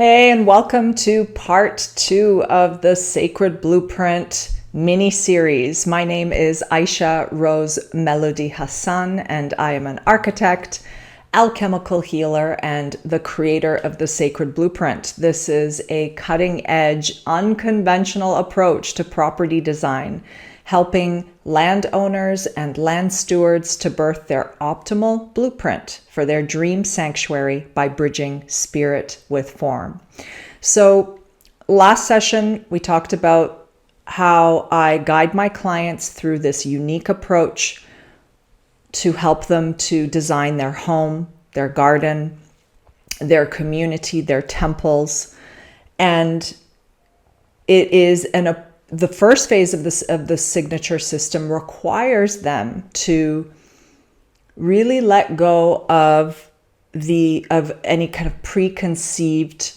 Hey, and welcome to part 2 of the Sacred Blueprint mini-series. My name is Aisha Rose Melodie Hassan, and I am an architect, alchemical healer, and the creator of the Sacred Blueprint. This is a cutting-edge, unconventional approach to property design, helping landowners and land stewards to birth their optimal blueprint for their dream sanctuary by bridging spirit with form. So last session, we talked about how I guide my clients through this unique approach to help them to design their home, their garden, their community, their temples. And it is the first phase of the signature system requires them to really let go of any kind of preconceived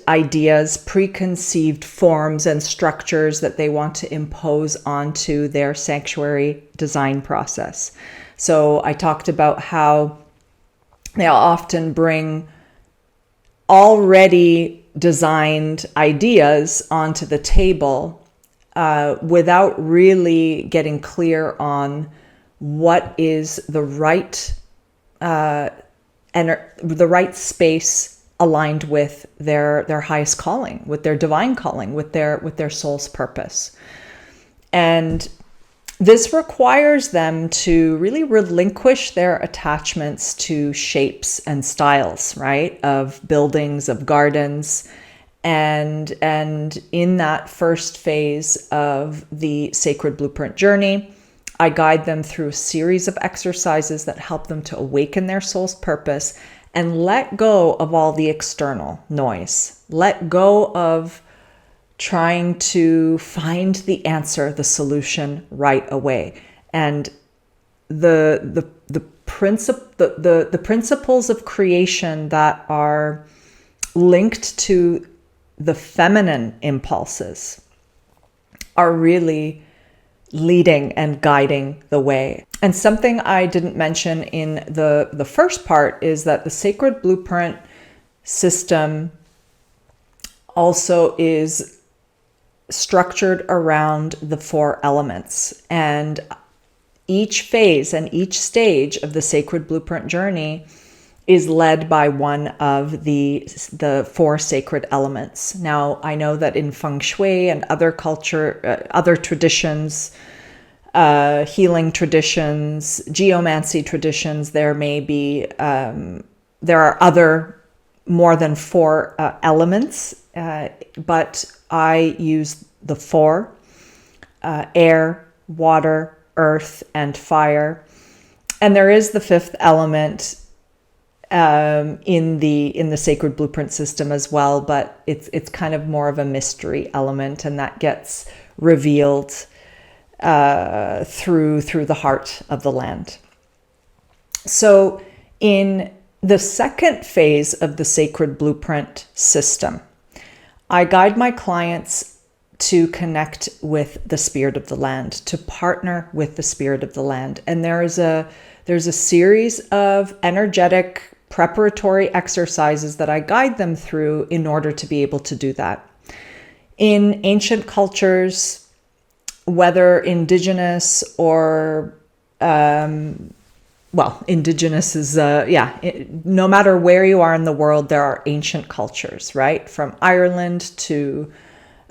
ideas, preconceived forms and structures that they want to impose onto their sanctuary design process. So I talked about how they'll often bring already designed ideas onto the table without really getting clear on what is the right space aligned with their highest calling, with their divine calling, with their soul's purpose. And this requires them to really relinquish their attachments to shapes and styles, right? Of buildings, of gardens. And in that first phase of the Sacred Blueprint journey, I guide them through a series of exercises that help them to awaken their soul's purpose and let go of all the external noise. Let go of trying to find the answer, the solution right away. And the principles of creation that are linked to the feminine impulses are really leading and guiding the way. And something I didn't mention in the first part is that the Sacred Blueprint system also is structured around the 4 elements. And each phase and each stage of the Sacred Blueprint journey is led by one of the 4 sacred elements. Now, I know that in Feng Shui and other other traditions, healing traditions, geomancy traditions, there are other more than 4 elements, but I use the 4, air, water, earth, and fire. And there is the 5th element in the Sacred Blueprint system as well, but it's kind of more of a mystery element, and that gets revealed through the heart of the land. So in the second phase of the Sacred Blueprint system, I guide my clients to connect with the spirit of the land, to partner with the spirit of the land. And there's a series of energetic preparatory exercises that I guide them through in order to be able to do that. In ancient cultures, whether indigenous or indigenous is, no matter where you are in the world, there are ancient cultures, right? From Ireland to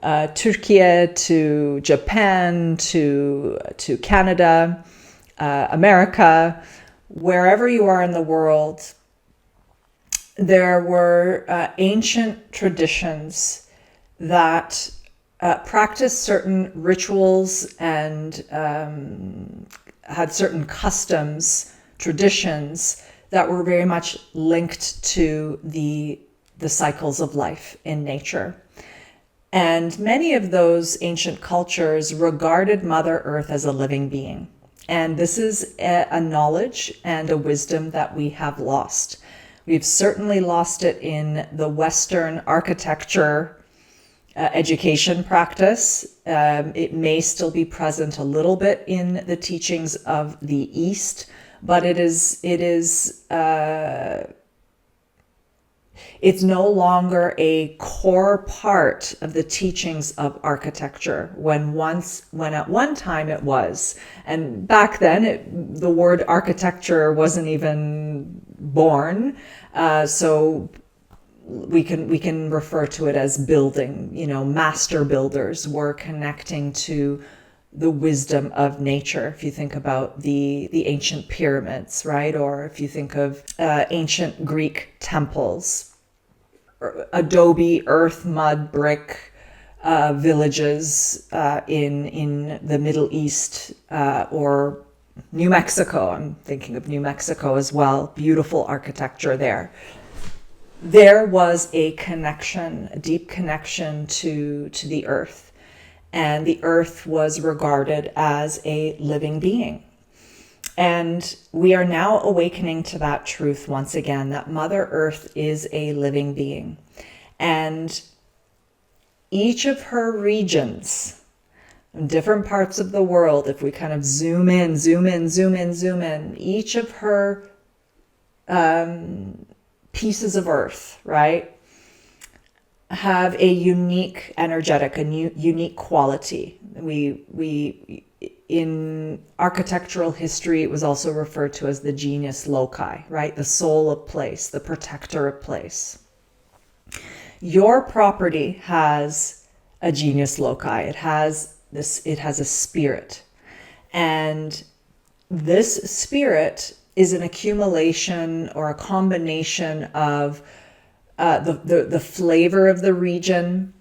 Turkey to Japan to Canada, America, wherever you are in the world, there were ancient traditions that practiced certain rituals and had certain customs, traditions that were very much linked to the cycles of life in nature. And many of those ancient cultures regarded Mother Earth as a living being. And this is a knowledge and a wisdom that we have lost. We've certainly lost it in the Western architecture education practice. It may still be present a little bit in the teachings of the East, but it is It's no longer a core part of the teachings of architecture when at one time it was. And back then, the word architecture wasn't even born. So we can refer to it as building. Master builders were connecting to the wisdom of nature. If you think about the ancient pyramids, right? Or if you think of ancient Greek temples, adobe, earth, mud, brick villages in the Middle East or New Mexico. I'm thinking of New Mexico as well. Beautiful architecture there. There was a connection, a deep connection to the earth. And the earth was regarded as a living being. And we are now awakening to that truth once again, that Mother Earth is a living being. And each of her regions, in different parts of the world, if we kind of zoom in, each of her pieces of earth, right, have a unique energetic, a unique quality. We in architectural history, it was also referred to as the genius loci, right? The soul of place, the protector of place. Your property has a genius loci. It has a spirit. And this spirit is an accumulation or a combination of the flavor of the region,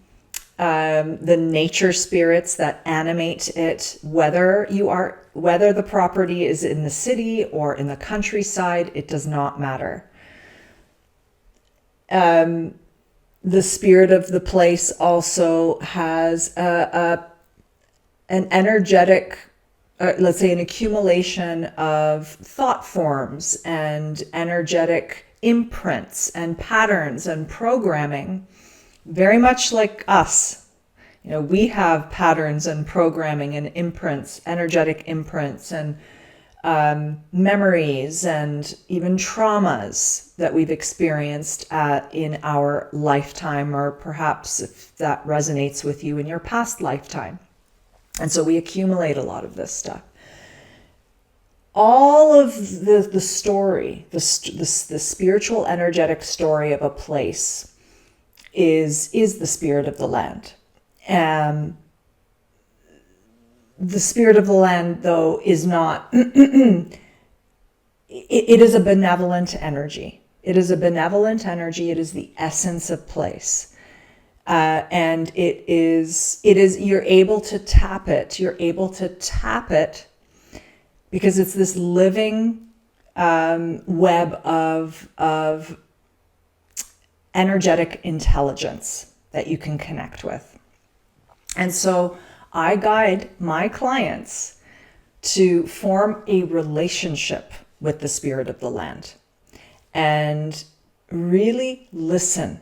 the nature spirits that animate it, whether the property is in the city or in the countryside, it does not matter. The spirit of the place also has an energetic, let's say, an accumulation of thought forms and energetic imprints and patterns and programming, very much like us. We have patterns and programming and imprints, energetic imprints and memories and even traumas that we've experienced in our lifetime, or perhaps if that resonates with you, in your past lifetime. And so we accumulate a lot of this stuff. All of the story, the spiritual energetic story of a place is the spirit of the land. And the spirit of the land, though, is not, it is a benevolent energy. It is a benevolent energy. It is the essence of place. And it is, you're able to tap it. You're able to tap it because it's this living web of energetic intelligence that you can connect with. And so I guide my clients to form a relationship with the spirit of the land and really listen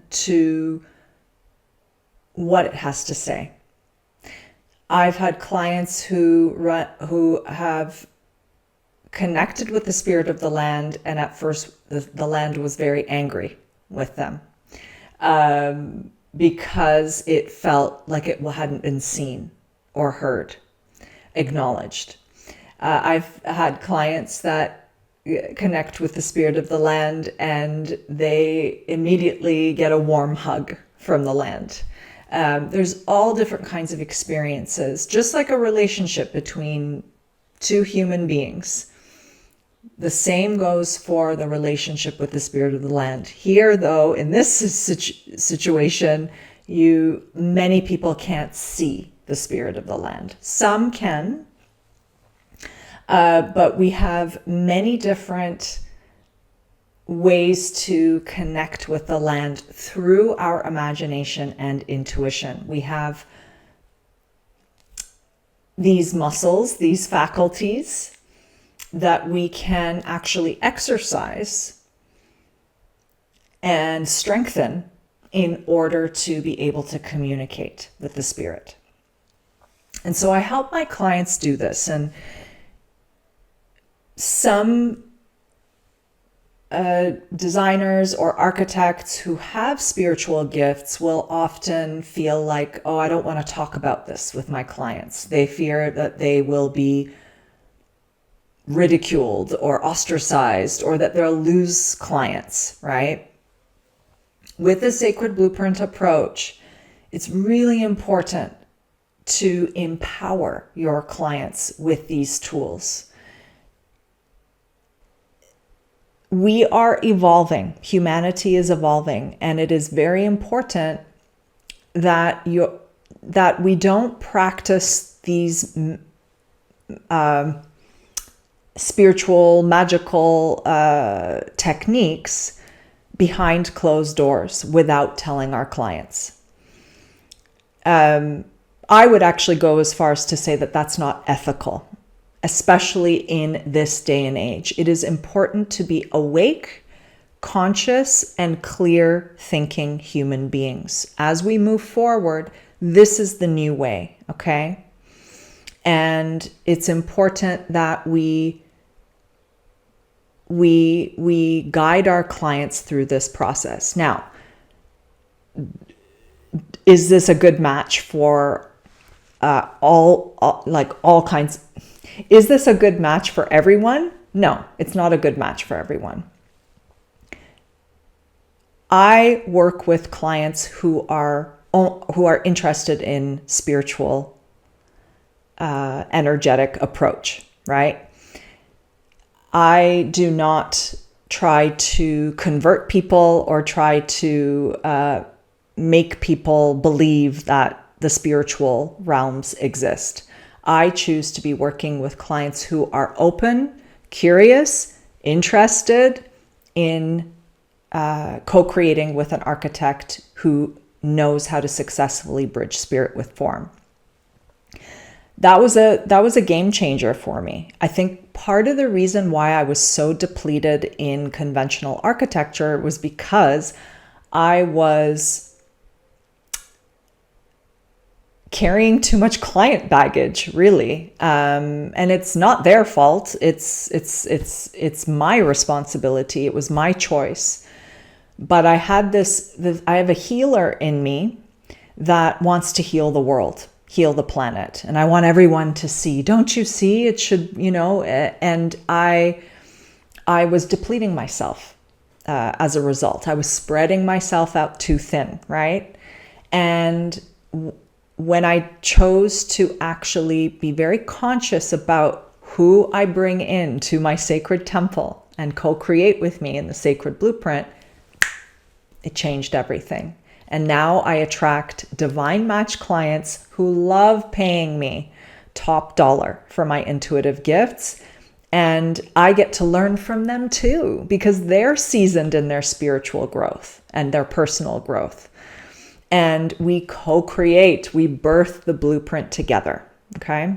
to what it has to say. I've had clients who have connected with the spirit of the land, and at first the land was very angry with them because it felt like it hadn't been seen or heard, acknowledged. I've had clients that connect with the spirit of the land and they immediately get a warm hug from the land. There's all different kinds of experiences, just like a relationship between two human beings. The same goes for the relationship with the spirit of the land. Here, though, in this situation, many people can't see the spirit of the land. Some can, but we have many different ways to connect with the land through our imagination and intuition. We have these muscles, these faculties that we can actually exercise and strengthen in order to be able to communicate with the spirit. And so I help my clients do this. And some designers or architects who have spiritual gifts will often feel like, oh, I don't want to talk about this with my clients. They fear that they will be ridiculed or ostracized, or that they'll lose clients, right? With the Sacred Blueprint approach, it's really important to empower your clients with these tools. We are evolving. Humanity is evolving, and it is very important that we don't practice these spiritual, magical techniques behind closed doors without telling our clients. I would actually go as far as to say that that's not ethical, especially in this day and age. It is important to be awake, conscious, and clear thinking human beings. As we move forward, this is the new way, okay? And it's important that we guide our clients through this process. Now, is this a good match for all kinds? Is this a good match for everyone? No, it's not a good match for everyone. I work with clients who are interested in spiritual, energetic approach, right? I do not try to convert people or try to make people believe that the spiritual realms exist. I choose to be working with clients who are open, curious, interested in co-creating with an architect who knows how to successfully bridge spirit with form. That was a game changer for me. I think part of the reason why I was so depleted in conventional architecture was because I was carrying too much client baggage, really. And it's not their fault. It's my responsibility. It was my choice. But I had I have a healer in me that wants to heal the world, heal the planet. And I want everyone to see, don't you see? It should, and I was depleting myself as a result. I was spreading myself out too thin, right? And when I chose to actually be very conscious about who I bring into my sacred temple and co-create with me in the Sacred Blueprint, it changed everything. And now I attract divine match clients who love paying me top dollar for my intuitive gifts. And I get to learn from them too, because they're seasoned in their spiritual growth and their personal growth. And we co-create, we birth the blueprint together, okay?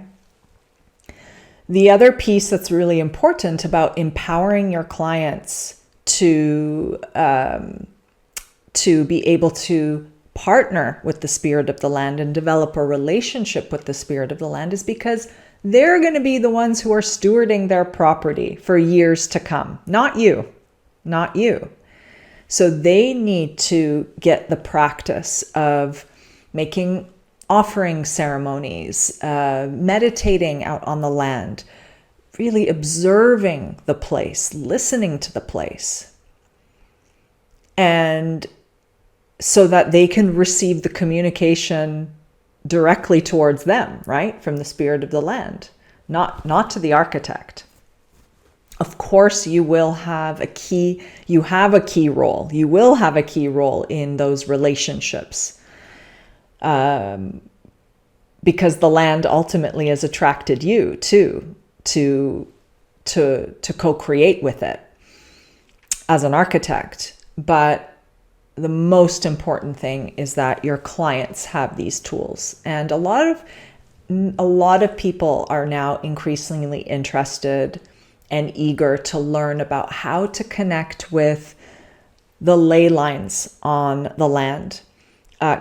The other piece that's really important about empowering your clients to be able to partner with the spirit of the land and develop a relationship with the spirit of the land is because they're going to be the ones who are stewarding their property for years to come. Not you. So they need to get the practice of making offering ceremonies, meditating out on the land, really observing the place, listening to the place. And so that they can receive the communication directly towards them, right? From the spirit of the land, not to the architect. Of course, you will have a key role. You will have a key role in those relationships. Because the land ultimately has attracted you too, to co-create with it as an architect. But the most important thing is that your clients have these tools. And a lot of people are now increasingly interested and eager to learn about how to connect with the ley lines on the land,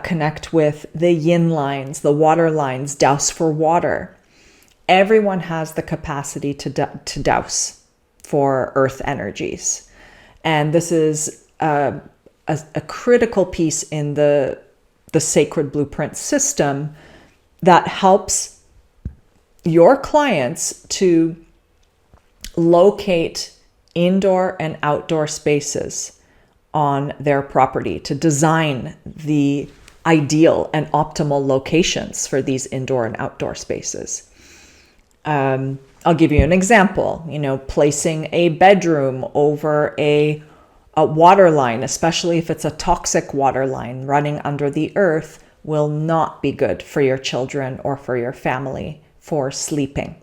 connect with the yin lines, the water lines, douse for water. Everyone has the capacity to douse for earth energies. And this is a critical piece in the sacred blueprint system that helps your clients to locate indoor and outdoor spaces on their property, to design the ideal and optimal locations for these indoor and outdoor spaces. I'll give you an example. Placing a bedroom over a water line, especially if it's a toxic water line running under the earth, will not be good for your children or for your family for sleeping.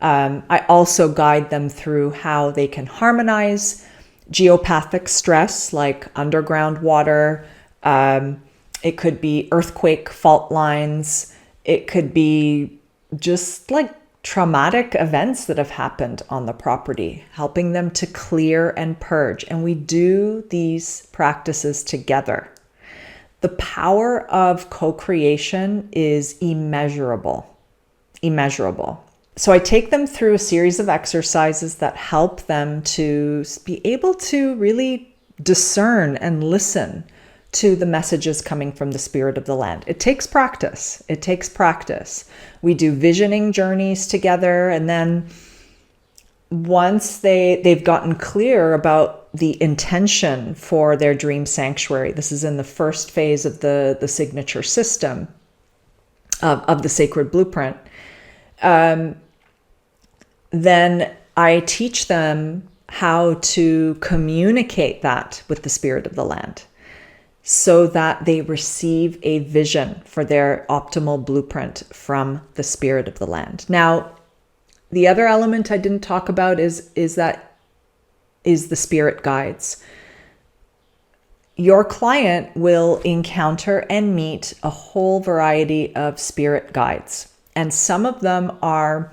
I also guide them through how they can harmonize geopathic stress, like underground water. It could be earthquake fault lines. It could be just like traumatic events that have happened on the property, helping them to clear and purge. And we do these practices together. The power of co-creation is immeasurable. So I take them through a series of exercises that help them to be able to really discern and listen to the messages coming from the spirit of the land. It takes practice. We do visioning journeys together, and then once they've gotten clear about the intention for their dream sanctuary, this is in the first phase of the signature system of the sacred blueprint, then I teach them how to communicate that with the spirit of the land, so that they receive a vision for their optimal blueprint from the spirit of the land. Now, the other element I didn't talk about is the spirit guides. Your client will encounter and meet a whole variety of spirit guides, and some of them are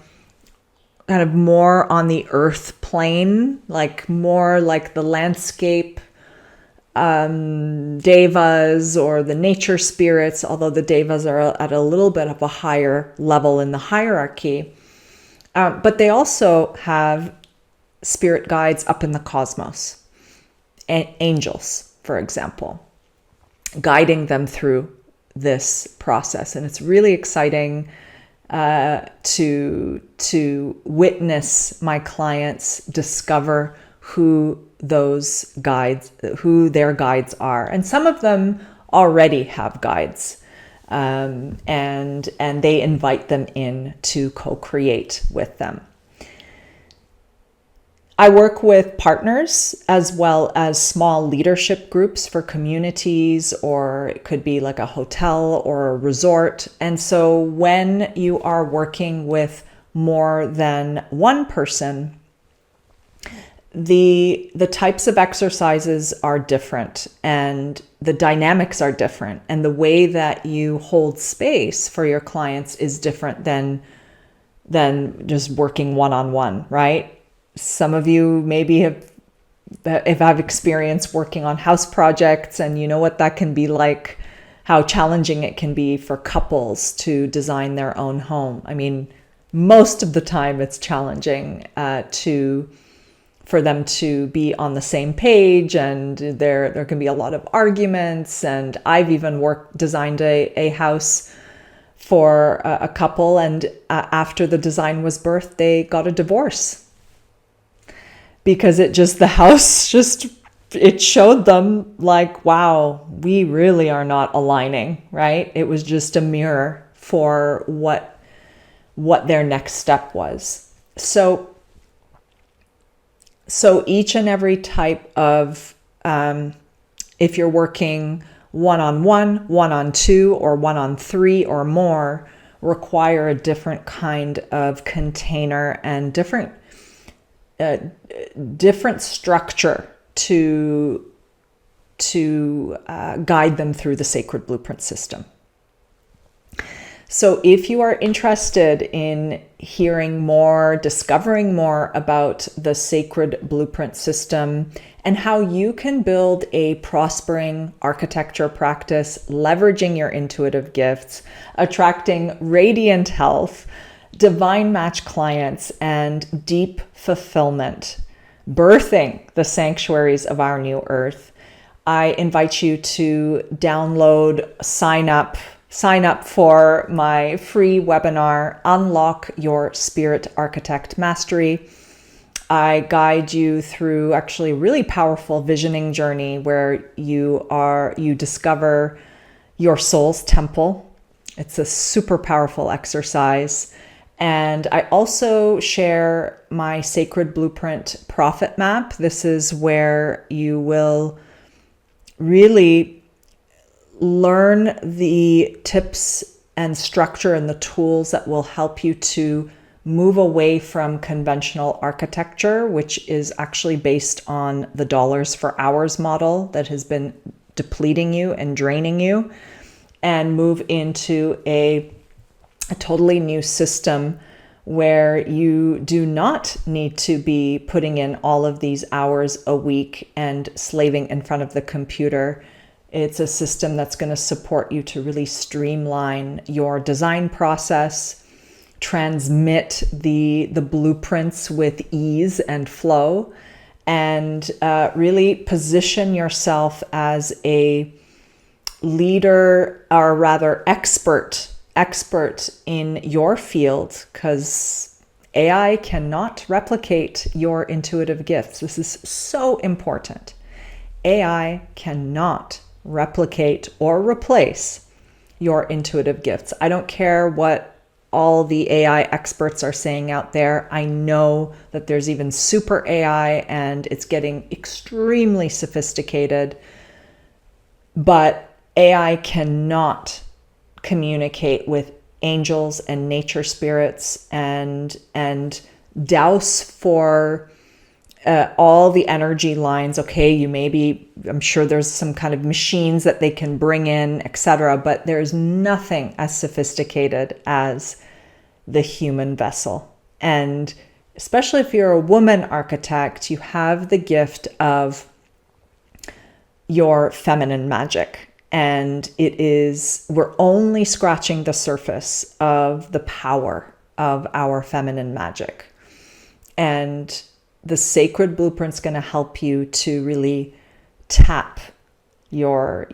kind of more on the earth plane, like more like the landscape devas or the nature spirits, although the devas are at a little bit of a higher level in the hierarchy. But they also have spirit guides up in the cosmos, angels, for example, guiding them through this process. And it's really exciting to witness my clients discover who their guides are. And some of them already have guides, and they invite them in to co-create with them. I work with partners as well as small leadership groups for communities, or it could be like a hotel or a resort. And so when you are working with more than one person, the types of exercises are different, and the dynamics are different, and the way that you hold space for your clients is different than just working one-on-one, right? Some of you maybe have experience working on house projects, and you know what that can be like, how challenging it can be for couples to design their own home. I mean, most of the time it's challenging for them to be on the same page, and there can be a lot of arguments. And I've even designed a house for a couple, and after the design was birthed, they got a divorce because it showed them like, wow, we really are not aligning, right? It was just a mirror for what their next step was. So each and every type of, if you're working one-on-one, one-on-two, or one-on-three or more, require a different kind of container and different structure to guide them through the sacred blueprint system. So if you are interested in hearing more, discovering more about the sacred blueprint system and how you can build a prospering architecture practice, leveraging your intuitive gifts, attracting radiant health, divine match clients, and deep fulfillment birthing the sanctuaries of our new earth, I invite you to download, sign up for my free webinar, Unlock Your Spirit Architect Mastery. I guide you through actually a really powerful visioning journey where you discover your soul's temple. It's a super powerful exercise. And I also share my Sacred Blueprint Profit Map. This is where you will really learn the tips and structure and the tools that will help you to move away from conventional architecture, which is actually based on the dollars for hours model that has been depleting you and draining you, and move into a totally new system where you do not need to be putting in all of these hours a week and slaving in front of the computer. It's a system that's going to support you to really streamline your design process, transmit the blueprints with ease and flow, and really position yourself as a leader, or rather expert in your field, because AI cannot replicate your intuitive gifts. This is so important. AI cannot replicate or replace your intuitive gifts. I don't care what all the AI experts are saying out there. I know that there's even super AI and it's getting extremely sophisticated, but AI cannot communicate with angels and nature spirits and douse for all the energy lines. Okay, I'm sure there's some kind of machines that they can bring in, etc., but there's nothing as sophisticated as the human vessel. And especially if you're a woman architect, you have the gift of your feminine magic. And we're only scratching the surface of the power of our feminine magic. And the Sacred Blueprint's going to help you to really tap your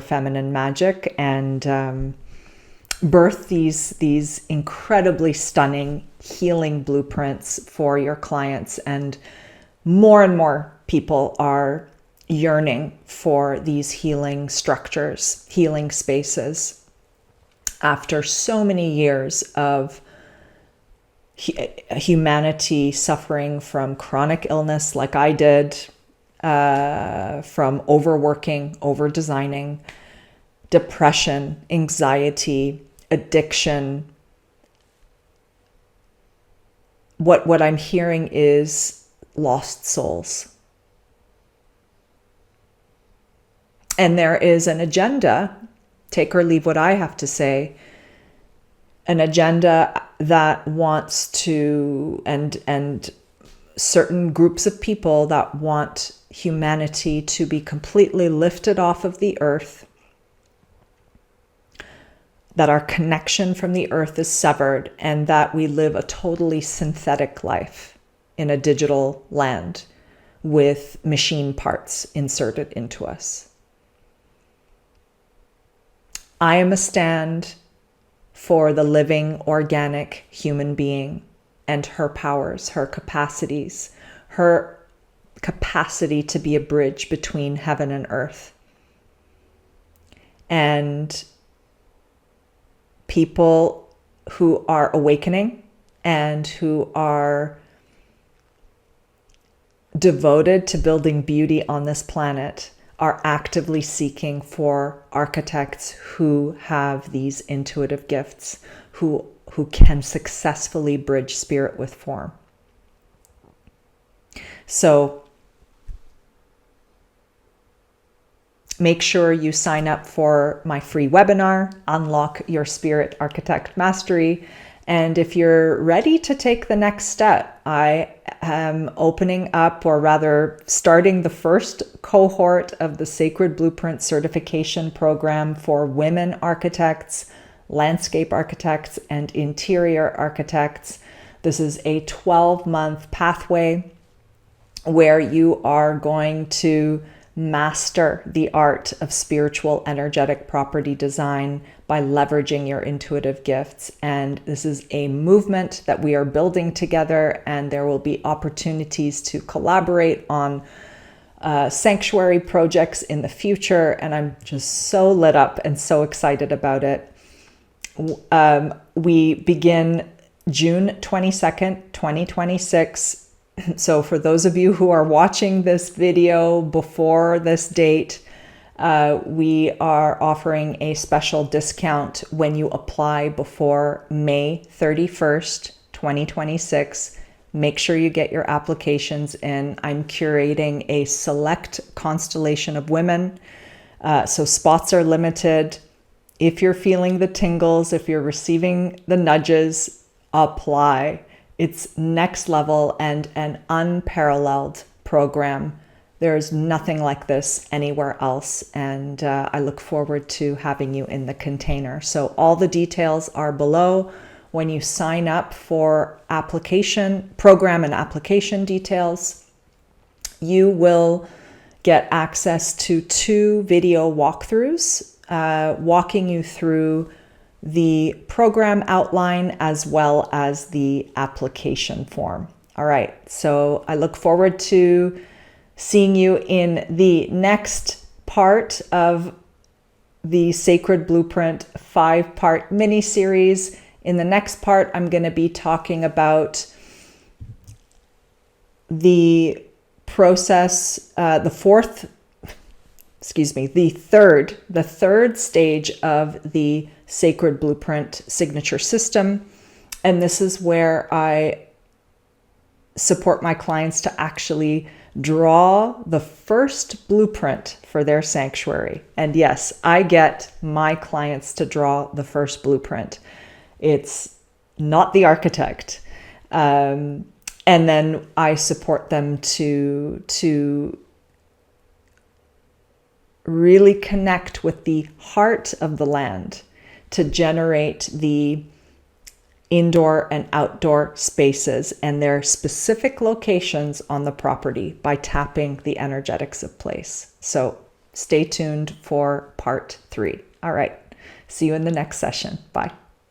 feminine magic and birth these incredibly stunning healing blueprints for your clients. And more people are yearning for these healing structures, healing spaces, after so many years of humanity suffering from chronic illness like I did, from overworking, over-designing, depression, anxiety, addiction. What I'm hearing is lost souls. And there is an agenda, take or leave what I have to say, an agenda that wants to, and certain groups of people that want humanity to be completely lifted off of the earth, that our connection from the earth is severed, and that we live a totally synthetic life in a digital land with machine parts inserted into us. I am a stand for the living, organic human being and her powers, her capacities, her capacity to be a bridge between heaven and earth. And people who are awakening and who are devoted to building beauty on this planet are actively seeking for architects who have these intuitive gifts, who can successfully bridge spirit with form. So make sure you sign up for my free webinar, Unlock Your Spirit Architect Mastery. And if you're ready to take the next step, I am opening up, or rather starting the first cohort of the Sacred Blueprint certification program for women architects, landscape architects, and interior architects. This is a 12-month pathway where you are going to master the art of spiritual energetic property design by leveraging your intuitive gifts. And this is a movement that we are building together, and there will be opportunities to collaborate on sanctuary projects in the future. And I'm just so lit up and so excited about it. We begin June 22nd, 2026. So for those of you who are watching this video before this date, we are offering a special discount when you apply before May 31st, 2026. Make sure you get your applications in. I'm curating a select constellation of women, so spots are limited. If you're feeling the tingles, if you're receiving the nudges, apply. It's next level and an unparalleled program. There's nothing like this anywhere else, and I look forward to having you in the container. So all the details are below. When you sign up for application, program and application details, you will get access to 2 video walkthroughs walking you through the program outline as well as the application form. All right, so I look forward to seeing you in the next part of the Sacred Blueprint 5-part mini-series. In the next part, I'm going to be talking about the process, the third stage of the Sacred Blueprint signature system. And this is where I support my clients to actually draw the first blueprint for their sanctuary. And yes, I get my clients to draw the first blueprint. It's not the architect. And then I support them to really connect with the heart of the land, to generate the indoor and outdoor spaces and their specific locations on the property by tapping the energetics of place. So stay tuned for part 3. All right. See you in the next session. Bye.